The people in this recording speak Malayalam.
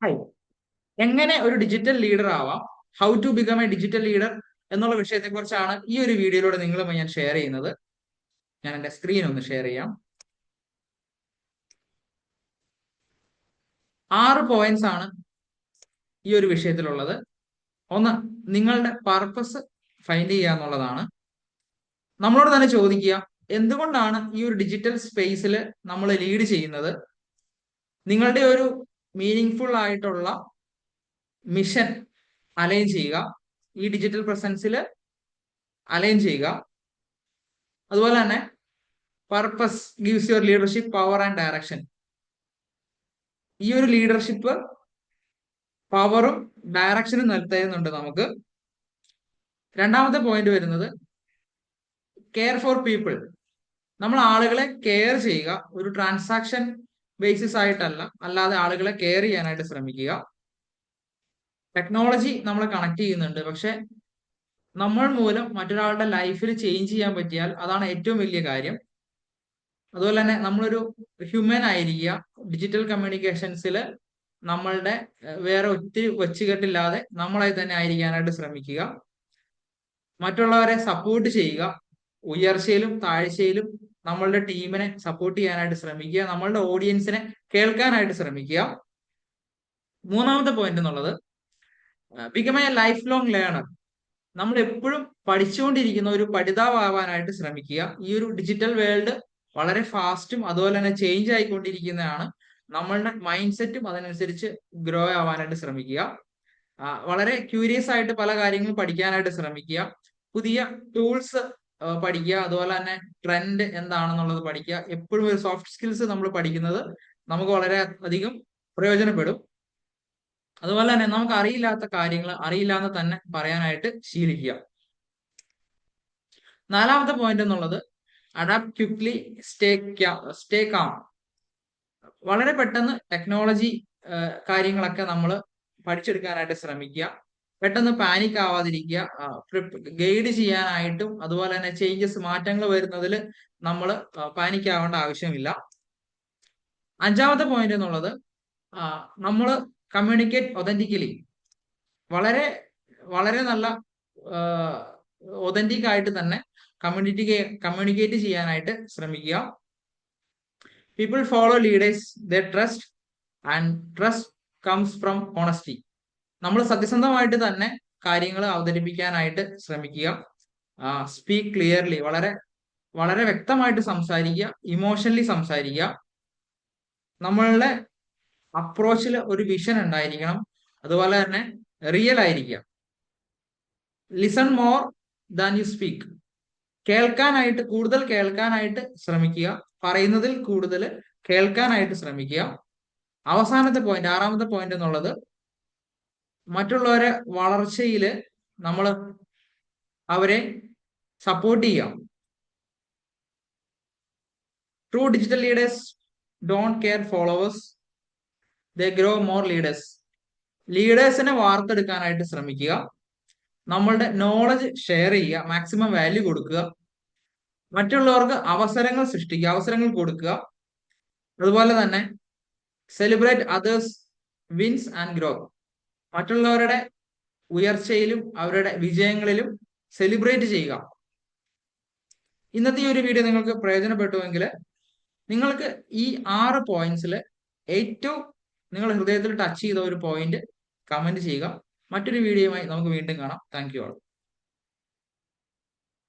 ഹായ്. എങ്ങനെ ഒരു ഡിജിറ്റൽ ലീഡർ ആവാം, how to become a digital leader എന്നുള്ള വിഷയത്തെ കുറിച്ചാണ് ഈ ഒരു വീഡിയോയിലൂടെ നിങ്ങളുമായി ഞാൻ ഷെയർ ചെയ്യുന്നത്. ഞാൻ എന്റെ സ്ക്രീൻ ഒന്ന് ഷെയർ ചെയ്യാം. 6 പോയിന്റ്സ് ആണ് ഈ ഒരു വിഷയത്തിലുള്ളത്. ഒന്ന്, നിങ്ങളുടെ പർപ്പസ് ഫൈൻഡ് ചെയ്യുക എന്നുള്ളതാണ്. നമ്മളോട് തന്നെ ചോദിക്കുക, എന്തുകൊണ്ടാണ് ഈ ഒരു ഡിജിറ്റൽ സ്പേസിൽ നമ്മൾ ലീഡ് ചെയ്യുന്നത്? നിങ്ങളുടെ ഒരു മീനിങ് ഫുൾ ആയിട്ടുള്ള മിഷൻ അലൈൻ ചെയ്യുക, ഈ ഡിജിറ്റൽ പ്രസൻസിൽ അലൈൻ ചെയ്യുക. അതുപോലെ തന്നെ purpose gives your leadership power and direction. ഈ ഒരു ലീഡർഷിപ്പ് പവറും ഡയറക്ഷനും തരുന്നുണ്ട് നമുക്ക്. രണ്ടാമത്തെ പോയിന്റ് വരുന്നത് കെയർ ഫോർ പീപ്പിൾ. നമ്മൾ ആളുകളെ കെയർ ചെയ്യുക, ഒരു ട്രാൻസാക്ഷൻ ബേസിസ് ആയിട്ടല്ല, അല്ലാതെ ആളുകളെ കെയർ ചെയ്യാനായിട്ട് ശ്രമിക്കുക. ടെക്നോളജി നമ്മളെ കണക്ട് ചെയ്യുന്നുണ്ട്, പക്ഷെ നമ്മൾ മൂലം മറ്റൊരാളുടെ ലൈഫിൽ ചേഞ്ച് ചെയ്യാൻ പറ്റിയാൽ അതാണ് ഏറ്റവും വലിയ കാര്യം. അതുപോലെ തന്നെ നമ്മളൊരു ഹ്യൂമൻ ആയിരിക്കുക. ഡിജിറ്റൽ കമ്മ്യൂണിക്കേഷൻസിൽ നമ്മളുടെ വേറെ ഒത്തിരി വെച്ചുകെട്ടില്ലാതെ നമ്മളായി തന്നെ ആയിരിക്കാനായിട്ട് ശ്രമിക്കുക. മറ്റുള്ളവരെ സപ്പോർട്ട് ചെയ്യുക, ഉയർച്ചയിലും താഴ്ചയിലും നമ്മളുടെ ടീമിനെ സപ്പോർട്ട് ചെയ്യാനായിട്ട് ശ്രമിക്കുക, നമ്മളുടെ ഓഡിയൻസിനെ കേൾക്കാനായിട്ട് ശ്രമിക്കുക. മൂന്നാമത്തെ പോയിന്റ് എന്നുള്ളത് become A life long learner. നമ്മൾ എപ്പോഴും പഠിച്ചുകൊണ്ടിരിക്കുന്ന ഒരു പഠിതാവാകാനായിട്ട് ശ്രമിക്കുക. ഈ ഒരു ഡിജിറ്റൽ വേൾഡ് വളരെ ഫാസ്റ്റും അതുപോലെ തന്നെ ചേഞ്ച് ആയിക്കൊണ്ടിരിക്കുന്നതാണ്. നമ്മളുടെ മൈൻഡ് സെറ്റും അതിനനുസരിച്ച് ഗ്രോ ആവാനായിട്ട് ശ്രമിക്കുക. വളരെ ക്യൂരിയസ് ആയിട്ട് പല കാര്യങ്ങളും പഠിക്കാനായിട്ട് ശ്രമിക്കുക. പുതിയ ടൂൾസ് പഠിക്കുക, അതുപോലെ തന്നെ ട്രെൻഡ് എന്താണെന്നുള്ളത് പഠിക്കുക. എപ്പോഴും ഒരു സോഫ്റ്റ് സ്കിൽസ് നമ്മൾ പഠിക്കുന്നത് നമുക്ക് വളരെ അധികം പ്രയോജനപ്പെടും. അതുപോലെ തന്നെ നമുക്ക് അറിയില്ലാത്ത കാര്യങ്ങൾ അറിയില്ലാന്ന് തന്നെ പറയാനായിട്ട് ശീലിക്കുക. നാലാമത്തെ പോയിന്റ് എന്നുള്ളത് അഡാപ്റ്റ് ക്വിക്ലി, സ്റ്റേ കാം. വളരെ പെട്ടെന്ന് ടെക്നോളജി കാര്യങ്ങളൊക്കെ നമ്മൾ പഠിച്ചെടുക്കാനായിട്ട് ശ്രമിക്കുക. പെട്ടെന്ന് പാനിക് ആവാതിരിക്കുക. ഗൈഡ് ചെയ്യാനായിട്ടും അതുപോലെ തന്നെ ചേഞ്ചസ്, മാറ്റങ്ങൾ വരുന്നതിൽ നമ്മൾ പാനിക് ആവേണ്ട ആവശ്യമില്ല. അഞ്ചാമത്തെ പോയിന്റ് എന്നുള്ളത് നമ്മൾ കമ്മ്യൂണിക്കേറ്റ് ഒതന്റിക്കലി. വളരെ വളരെ നല്ല ഒതന്റിക് ആയിട്ട് തന്നെ കമ്മ്യൂണിക്കേറ്റ് ചെയ്യാനായിട്ട് ശ്രമിക്കുക. People follow leaders they trust, and trust comes from honesty. നമ്മൾ സത്യസന്ധമായിട്ട് തന്നെ കാര്യങ്ങൾ അവതരിപ്പിക്കാനായിട്ട് ശ്രമിക്കുക. സ്പീക്ക് ക്ലിയർലി, വളരെ വളരെ വ്യക്തമായിട്ട് സംസാരിക്കുക, ഇമോഷണലി സംസാരിക്കുക. നമ്മളുടെ അപ്രോച്ചിൽ ഒരു വിഷൻ ഉണ്ടായിരിക്കണം, അതുപോലെ തന്നെ റിയൽ ആയിരിക്കുക. Listen more than you speak. കൂടുതൽ കേൾക്കാനായിട്ട് ശ്രമിക്കുക, പറയുന്നതിൽ കൂടുതൽ കേൾക്കാനായിട്ട് ശ്രമിക്കുക. അവസാനത്തെ പോയിന്റ്, ആറാമത്തെ പോയിന്റ് എന്നുള്ളത് മറ്റുള്ളവരെ വളർച്ചയിൽ നമ്മൾ അവരെ സപ്പോർട്ട് ചെയ്യാം. True digital leaders don't care followers, they grow more leaders. ലീഡേഴ്സിനെ വാർത്തെടുക്കാനായിട്ട് ശ്രമിക്കുക. നമ്മളുടെ നോളജ് ഷെയർ ചെയ്യുക, മാക്സിമം വാല്യൂ കൊടുക്കുക, മറ്റുള്ളവർക്ക് അവസരങ്ങൾ സൃഷ്ടിക്കുക, അവസരങ്ങൾ കൊടുക്കുക. അതുപോലെ തന്നെ celebrate others wins and grow. മറ്റുള്ളവരുടെ ഉയർച്ചയിലും അവരുടെ വിജയങ്ങളിലും സെലിബ്രേറ്റ് ചെയ്യുക. ഇന്നത്തെ ഈ ഒരു വീഡിയോ നിങ്ങൾക്ക് പ്രയോജനപ്പെട്ടുവെങ്കിൽ നിങ്ങൾക്ക് ഈ 6 പോയിന്റ്സിൽ ഏറ്റവും നിങ്ങൾ ഹൃദയത്തിൽ ടച്ച് ചെയ്ത ഒരു പോയിന്റ് കമന്റ് ചെയ്യുക. മറ്റൊരു വീഡിയോയുമായി നമുക്ക് വീണ്ടും കാണാം. Thank you all.